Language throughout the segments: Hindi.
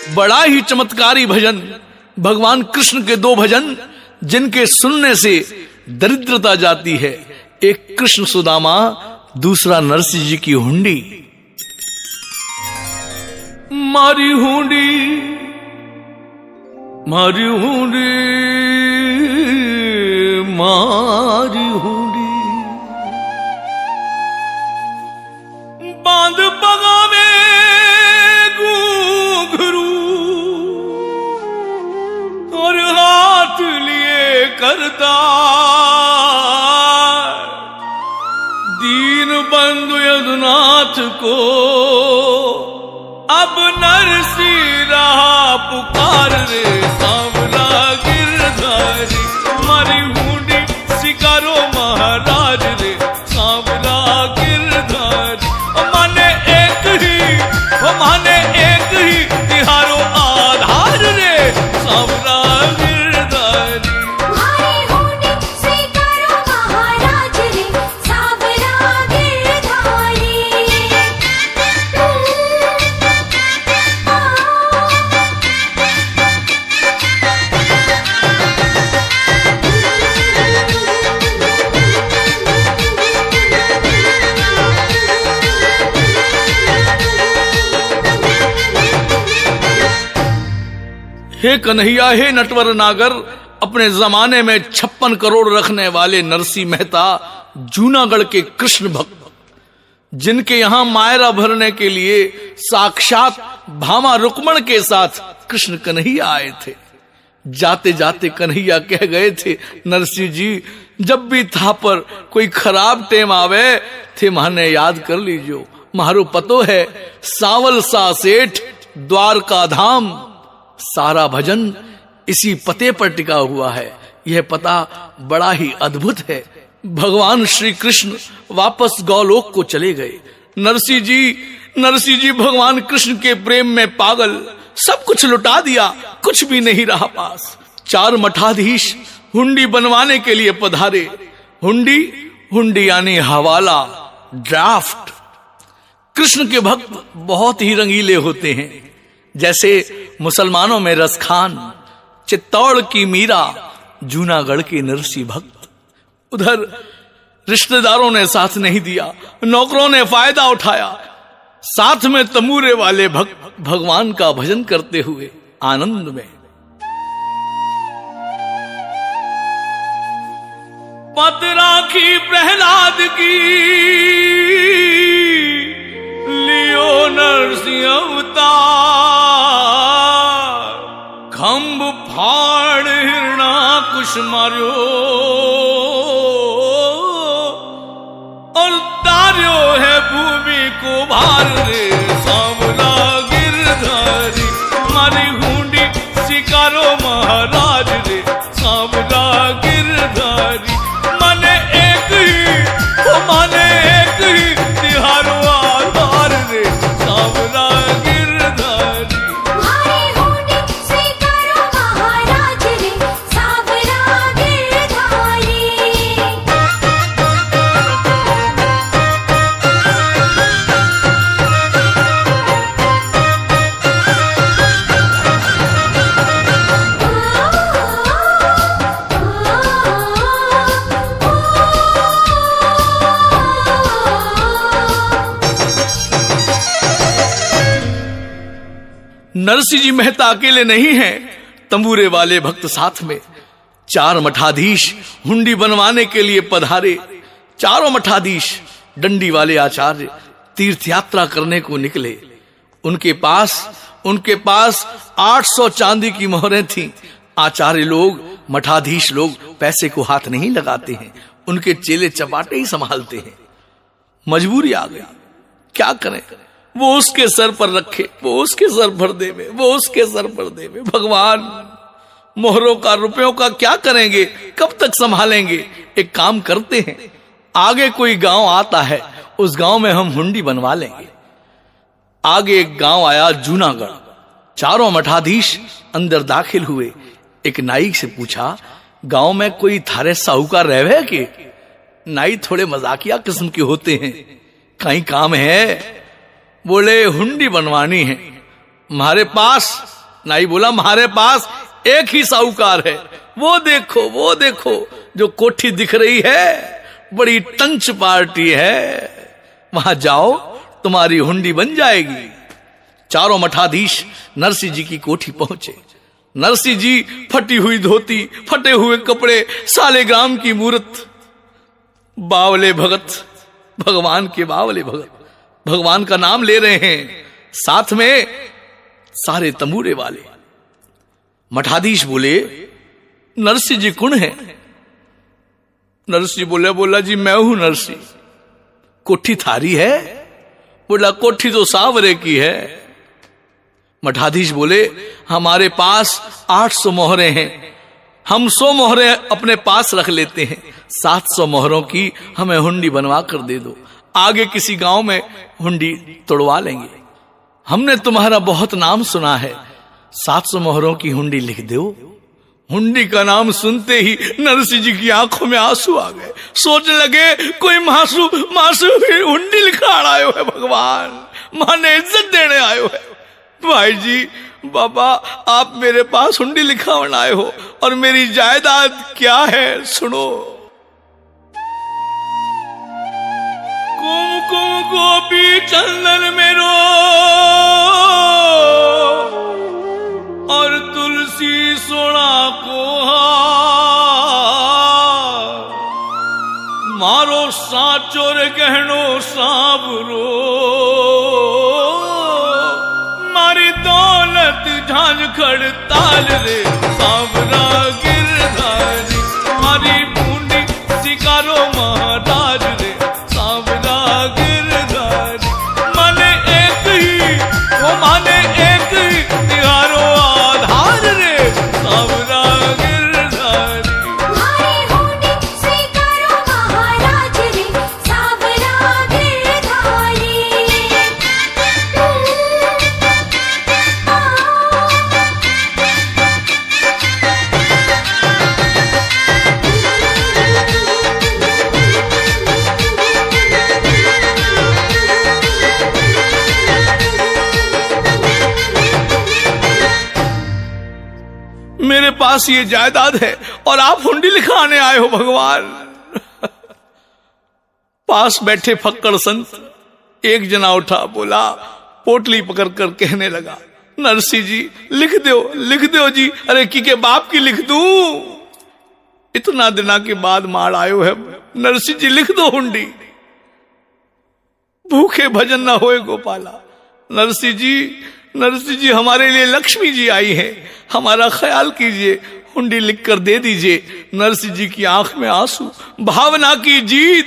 बड़ा ही चमत्कारी भजन, भगवान कृष्ण के दो भजन जिनके सुनने से दरिद्रता जाती है। एक कृष्ण सुदामा, दूसरा नरसिंह जी की हुंडी। मारी हुंडी, मारी हुंडी, मारी हुंडी, बांध पगावे घुंघरू और हाथ लिए करता दीन बंधु यदुनाथ को अब नरसिंह रहा पुकार रे सांवला गिरधारी। मारी हुंडी सिकारो महाराज रे सांवला गिरधारी। माने एक ही, माने एक ही तिहारो आधार रे सांवला गिरधारी। मारी हुंडी सिकारो महाराज रे सांवला गिरधारी। हे कन्हैया, हे नटवर नागर, अपने जमाने में 56 करोड़ रखने वाले नरसिंह मेहता जूनागढ़ के कृष्ण भक्त, जिनके यहां मायरा भरने के लिए साक्षात भामा रुक्मण के साथ कृष्ण कन्हैया आए थे। जाते जाते कन्हैया कह गए थे, नरसिंह जी जब भी था पर कोई खराब टेम आवे थे माने याद कर लीजियो। मारो पतो है सावल सा सेठ द्वारका धाम। सारा भजन इसी पते पर टिका हुआ है। यह पता बड़ा ही अद्भुत है। भगवान श्री कृष्ण वापस गौलोक को चले गए। नरसिंह जी भगवान कृष्ण के प्रेम में पागल, सब कुछ लुटा दिया, कुछ भी नहीं रहा पास। 4 मठाधीश हुंडी बनवाने के लिए पधारे। हुंडी यानी हवाला, ड्राफ्ट। कृष्ण के भक्त बहुत ही रंगीले होते हैं, जैसे मुसलमानों में रसखान, चित्तौड़ की मीरा, जूनागढ़ के नरसिंह भक्त। उधर रिश्तेदारों ने साथ नहीं दिया, नौकरों ने फायदा उठाया। साथ में तंबूरे वाले भक्त भगवान का भजन करते हुए आनंद में। पत राखी प्रहलाद की, लियो नरसिंह अवतार। खंभ फाड़ हिरणाकुश मार्यो और तार्यो है भूमि को भार रे सांवला गिरधारी। मारी हुंडी सिकारो महाराज रे सांवला गिरधारी। माने एक ही, माने एक ही तिहारो आधार रे सांवला गिरधारी। मारी हुंडी सिकारो महाराज रे सांवला गिरधारी। नरसिंह जी मेहता अकेले नहीं हैं, तंबूरे वाले भक्त साथ में। 4 मठाधीश हुंडी बनवाने के लिए पधारे। चारों मठाधीश डंडी वाले आचार्य तीर्थ यात्रा करने को निकले। उनके पास 800 चांदी की मोहरें थीं। आचार्य लोग, मठाधीश लोग पैसे को हाथ नहीं लगाते हैं, उनके चेले चपाटे ही संभालते हैं। मजबूरी आ गई, क्या करें। वो उसके सर पर रखे, वो उसके सर पर देवे, वो उसके सर पर देवे। भगवान, मोहरों का, रुपयों का क्या करेंगे, कब तक संभालेंगे। एक काम करते हैं, आगे कोई गांव आता है, उस गांव में हम हुंडी बनवा लेंगे। आगे एक गांव आया, जूनागढ़। चारों मठाधीश अंदर दाखिल हुए। एक नाई से पूछा, गांव में कोई थारे साहूकार रहे के? नाई थोड़े मजाकिया किस्म के होते हैं। कहीं काम है? बोले हुंडी बनवानी है। हमारे पास नाई बोला हमारे पास एक ही साहूकार है, वो देखो जो कोठी दिख रही है, बड़ी टंच पार्टी है, वहां जाओ तुम्हारी हुंडी बन जाएगी। चारों मठाधीश नरसिंह जी की कोठी पहुंचे। नरसिंह जी फटी हुई धोती, फटे हुए कपड़े, सालेग्राम की मूर्त, बावले भगत, भगवान के बावले भगत, भगवान का नाम ले रहे हैं, साथ में सारे तंबूरे वाले। मठाधीश बोले नरसिंह जी कौन है? नरसिंह बोला जी मैं हूं नरसिंह। कोठी थारी है? बोला कोठी तो सावरे की है। मठाधीश बोले हमारे पास 800 मोहरे हैं, हम 100 मोहरे अपने पास रख लेते हैं, 700 मोहरों की हमें हुंडी बनवा कर दे दो, आगे किसी गांव में हुंडी तोड़वा लेंगे। हमने तुम्हारा बहुत नाम सुना है, 700 मोहरों की हुंडी लिख दो। हुंडी का नाम सुनते ही नरसिंह जी की आंखों में आंसू आ गए। सोचने लगे कोई मासू हुंडी लिखा आयो है, भगवान माने इज्जत देने आयो है। भाई जी बाबा आप मेरे पास हुंडी लिखावन आए हो और मेरी जायदाद क्या है सुनो। कुमकुम गोपी चंदन मेरो और तुलसी सोना को मारो साचोर गहनो साबरो, मारी दौलत झांझ खड़ताल रे सांवरा गिरधारी, मारी बूंदी शिकारो महाराज रे सांवरा गिरधारी। माने एक ही वो माने एक ही तिहारो आधार रे सांवरा गिरधारी। मारी हुंडी स्वीकारो महाराज रे सांवरा गिरधारी। मेरे पास ये जायदाद है और आप हुंडी लिखाने आए हो भगवान। पास बैठे फक्कड़ संत एक जना उठा, बोला पोटली पकड़कर कहने लगा नरसिंह जी लिख दो जी। अरे की बाप की लिख दूं? इतना दिना के बाद मार आयो है, नरसिंह जी लिख दो हुंडी। भूखे भजन न होए गोपाला। नरसिंह जी हमारे लिए लक्ष्मी जी आई है, हमारा ख्याल कीजिए, हुंडी लिखकर दे दीजिए। नरसिंह जी की आंख में आंसू, भावना की जीत।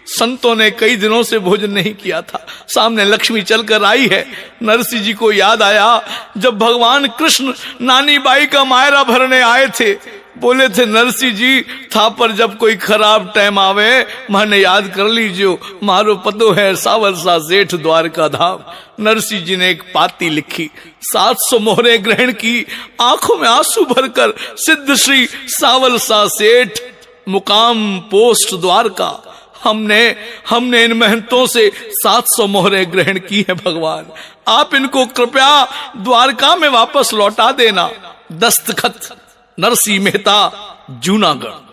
संतों ने कई दिनों से भोजन नहीं किया था, सामने लक्ष्मी चलकर आई है। नरसिंह जी को याद आया जब भगवान कृष्ण नानी बाई का मायरा भरने आए थे, बोले थे नरसिंह जी था पर जब कोई खराब टाइम आवे माने याद कर लीजियो, मारो पतो है सावर सा सेठ द्वारका धाम। नरसिंह जी ने एक पाती लिखी, 700 मोहरे ग्रहण की, आंखों में आंसू भरकर सिद्ध श्री सावल सा सेठ, मुकाम पोस्ट द्वारका। हमने इन महंतों से 700 मोहरे ग्रहण की है भगवान, आप इनको कृपया द्वारका में वापस लौटा देना। दस्तखत नरसिंह मेहता, जूनागढ़।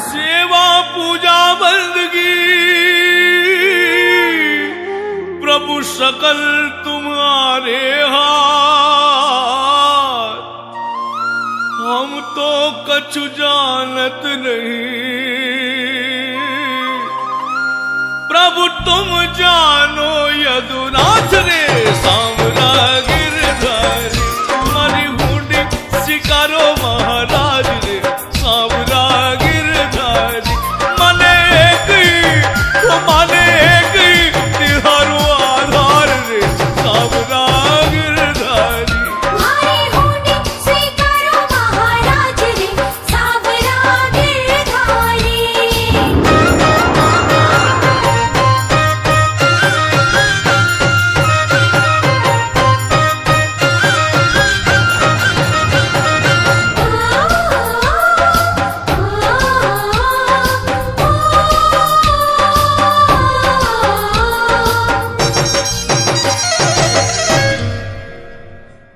सेवा पूजा बंदगी प्रभु सकल तुम्हारे हाथ, हम तो कछु जानत नहीं, प्रभु तुम जानो यदुनाथ रे सांवरा गिरधारी। हमारी हुंडी शिकारो महाराज रे सांवरा गिरधारी। माने एक ही वो माने एक ही तिहारो आधार रे सांवरा गिरधारी। मारी हुंडी स्वीकारो महाराज रे सांवरा गिरधारी।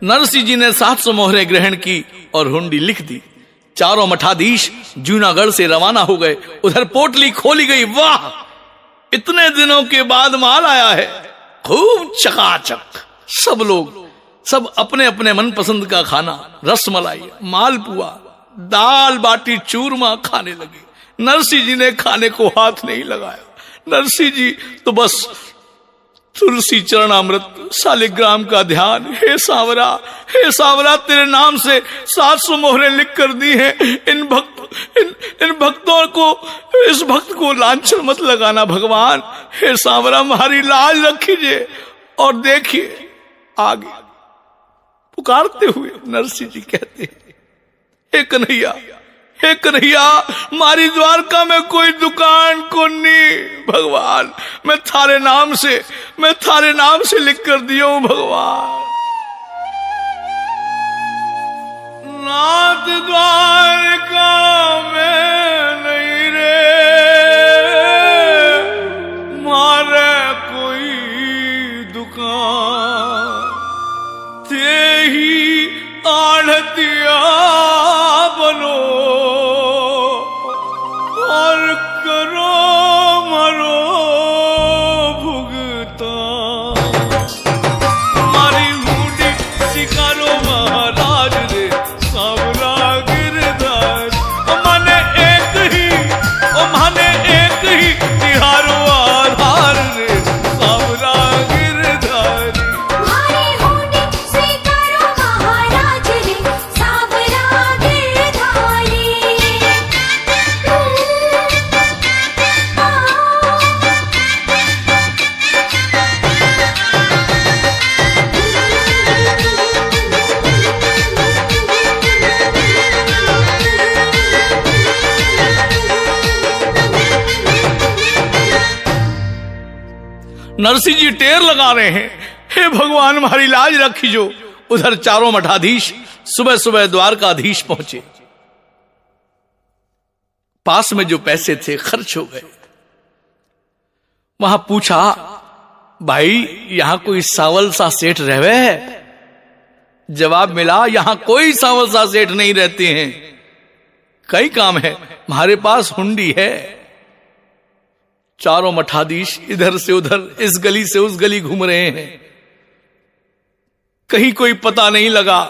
नरसिंह जी ने 700 मोहरें ग्रहण की और हुंडी लिख दी। चारों मठाधीश जूनागढ़ से रवाना हो गए। उधर पोटली खोली गई। वाह, इतने दिनों के बाद माल आया है, खूब चकाचक। सब लोग सब अपने अपने मनपसंद का खाना, रसमलाई, मालपुआ, दाल बाटी, चूरमा खाने लगे। नरसिंह जी ने खाने को हाथ नहीं लगाया। नरसिंह जी तो बस तुलसी चरणामृत, शालिग्राम का ध्यान। हे सांवरा, हे सांवरा, तेरे नाम से 700 मोहरें लिख कर दी हैं। इन भक्तों को, इस भक्त को लांछन मत लगाना भगवान। हे सांवरा, हमारी लाज रखीजिए। और देखिए आगे पुकारते हुए नरसिंह जी कहते हैं, हे कन्हैया, हे कन्हैया, मारी द्वारका में कोई दुकान को नहीं भगवान। मैं थारे नाम से लिख कर दिया हूं भगवान। नाथ द्वारका में नहीं रे, मारे कोई दुकान। ते ही आढ़तिया बनो और करो मरो भुगता। मारी हुंडी सिकारो महाराज रे, सांवरा गिरधार। माने एक ही तिहारो आधार रे, सांवरा गिरधारी। मारी हुंडी स्वीकारो महाराज रे, सांवरा गिरधारी। नरसिंह जी टेर लगा रहे हैं, हे भगवान हमारी लाज रखीजो। उधर चारों मठाधीश सुबह सुबह द्वारकाधीश पहुंचे। पास में जो पैसे थे खर्च हो गए। वहां पूछा, भाई यहां कोई सावल सा सेठ रहवे है? जवाब मिला, यहां कोई सावल सा सेठ नहीं रहते हैं, कई काम है, हमारे पास हुंडी है। चारों मठाधीश इधर से उधर, इस गली से उस गली घूम रहे हैं। कहीं कोई पता नहीं लगा।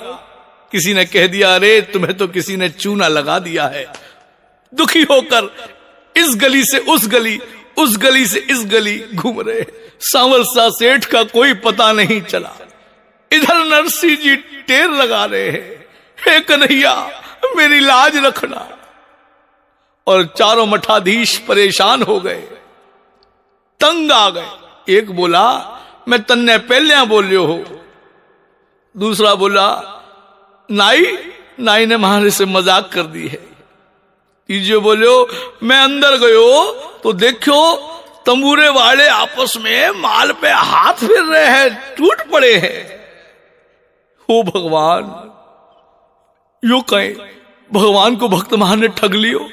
किसी ने कह दिया, अरे तुम्हें तो किसी ने चूना लगा दिया है। दुखी होकर इस गली से उस गली, उस गली से इस गली घूम रहे। सांवल सा सेठ का कोई पता नहीं चला। इधर नरसिंह जी टेर लगा रहे हैं, हे कन्हैया मेरी लाज रखना। और चारों मठाधीश परेशान हो गए, तंग आ गए। एक बोला, मैं तन्ने पहलिया बोलियो हो। दूसरा बोला, नाई ने हमारे से मजाक कर दी है। तीसरे बोलियो, मैं अंदर गयो तो देखो तंबूरे वाले आपस में माल पे हाथ फेर रहे हैं, टूट पड़े हैं। हो भगवान, यो कहे भगवान को भक्त महान ने ठग लियो।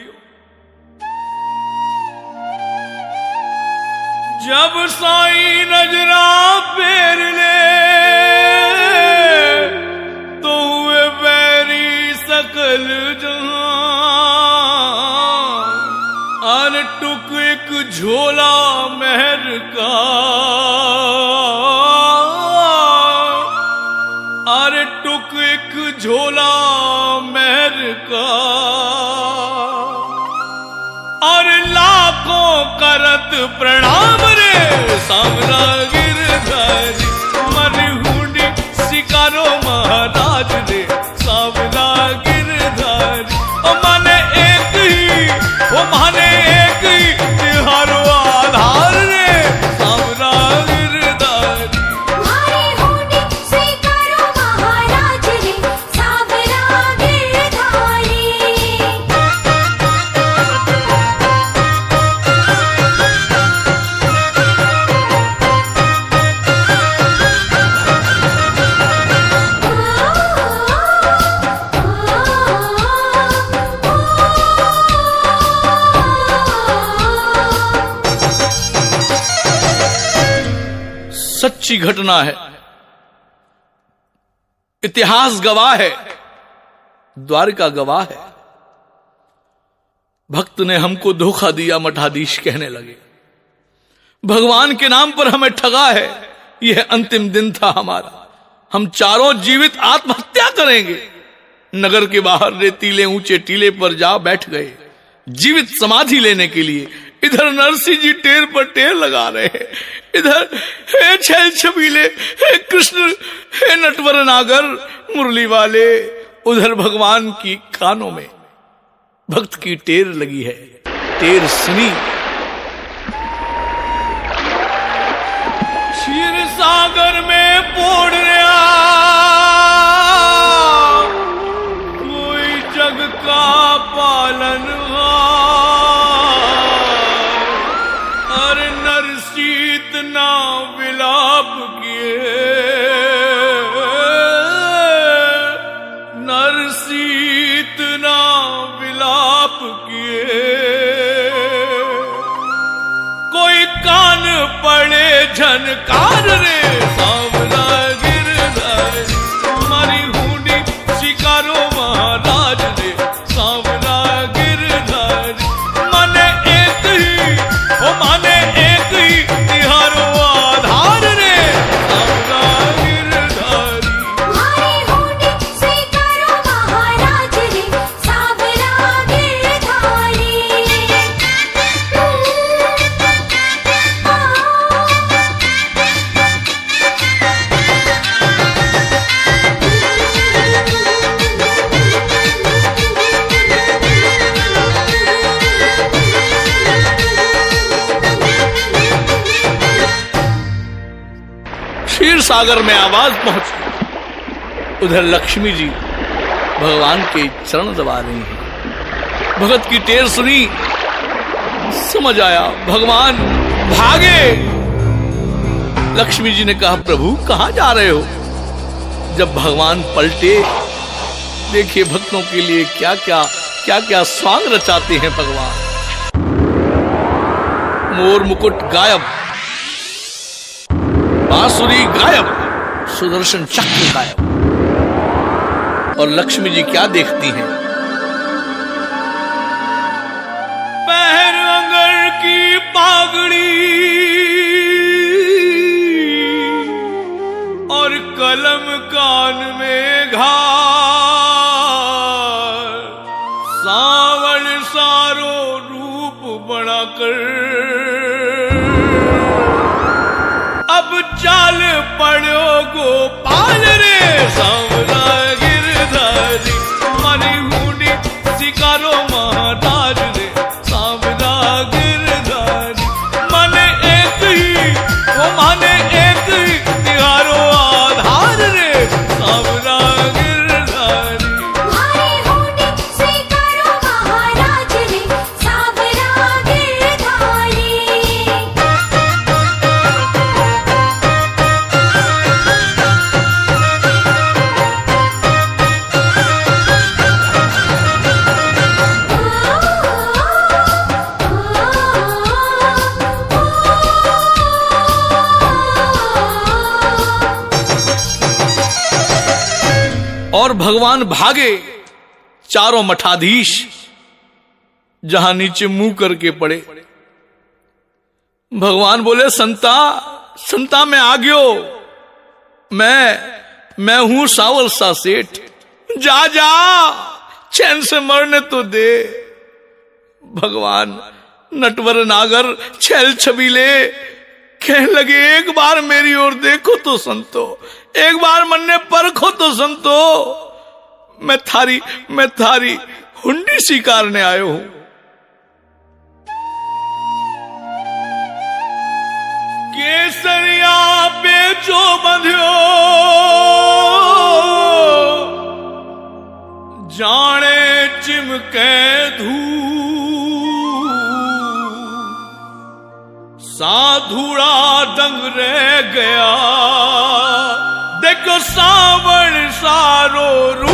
जब साईं नजरा फेर ले तो हुए बैरी सकल जहां। अन टुक एक झोला मेहर का, अरे टुक एक झोला मेहर का। और लाखों करत प्रणाम रे, सांवरा गिरधारी। मरी हुंडी सिकारो महाराज रे, सांवरा गिरधारी। ओ माने एक ही तिहारो आधार रे, सांवरा गिरधारी। मारी हुंडी स्वीकारो महाराज रे, सांवरा गिरधारी। सच्ची घटना है। इतिहास गवाह है, द्वारका गवाह है। भक्त ने हमको धोखा दिया, मठाधीश कहने लगे। भगवान के नाम पर हमें ठगा है। यह अंतिम दिन था हमारा, हम चारों जीवित आत्महत्या करेंगे। नगर के बाहर रेतीले ऊंचे टीले पर जा बैठ गए जीवित समाधि लेने के लिए। इधर नरसिंह जी टेर पर टेर लगा रहे हैं, इधर हे छैल छबीले, हे कृष्ण, हे नटवर नागर मुरली वाले। उधर भगवान की कानों में भक्त की टेर लगी है, टेर सुनी। क्षीर सागर में पोड़ रहा कोई जग का पालन, अरे नरसीत ना विलाप किए, नरसीत ना विलाप किए। कोई कान पड़े झनकार रे सांवला गिरधर, मारी हुंडी शिकारो महाराज रे सांवला गिरधर। माने एक ही, ओ माने एक ही तिहारो आधार रे सांवला गिरधर। मारी हुंडी स्वीकारो महाराज रे सांवला गिरधारी। क्षीर सागर में आवाज पहुंची। उधर लक्ष्मी जी भगवान के चरण दबा रही हैं। भगत की टेर सुनी, समझ आया भगवान भागे। लक्ष्मी जी ने कहा प्रभु कहां जा रहे हो? जब भगवान पलटे, देखिए भक्तों के लिए क्या क्या स्वांग रचाते हैं भगवान। मोर मुकुट गायब, बांसुरी गायब, सुदर्शन चक्र गायब। और लक्ष्मी जी क्या देखती हैं? पैर अंगर की पागड़ी और कलम कान में घार, सावण सारो रूप बनाकर अब चाल पड़ो गोपाल रे सांवला गिरधारी। मारी हुंडी शिकारो महाराज रे सांवला गिरधारी। माने एक ही, वो माने एक ही तिहारो आधार रे सांवला गिरधारी। मारी हुंडी स्वीकारो महाराज रे सांवला गिरधारी। और भगवान भागे। चारों मठाधीश जहां नीचे मुंह करके पड़े। भगवान बोले संता, संता मैं आ गयो, मैं हूं सावल सा सेठ। जा जा चैन से मरने तो दे। भगवान नटवर नागर छैल छबीले कहने लगे एक बार मेरी ओर देखो तो संतो, एक बार मन ने परखो तो संतो। मैं थारी हुंडी स्वीकारने आयो हूं। केसरिया बेचो बंध्यो जाने चिमके धू, साधुड़ा दंग रह गया देखो सावण सारो रू।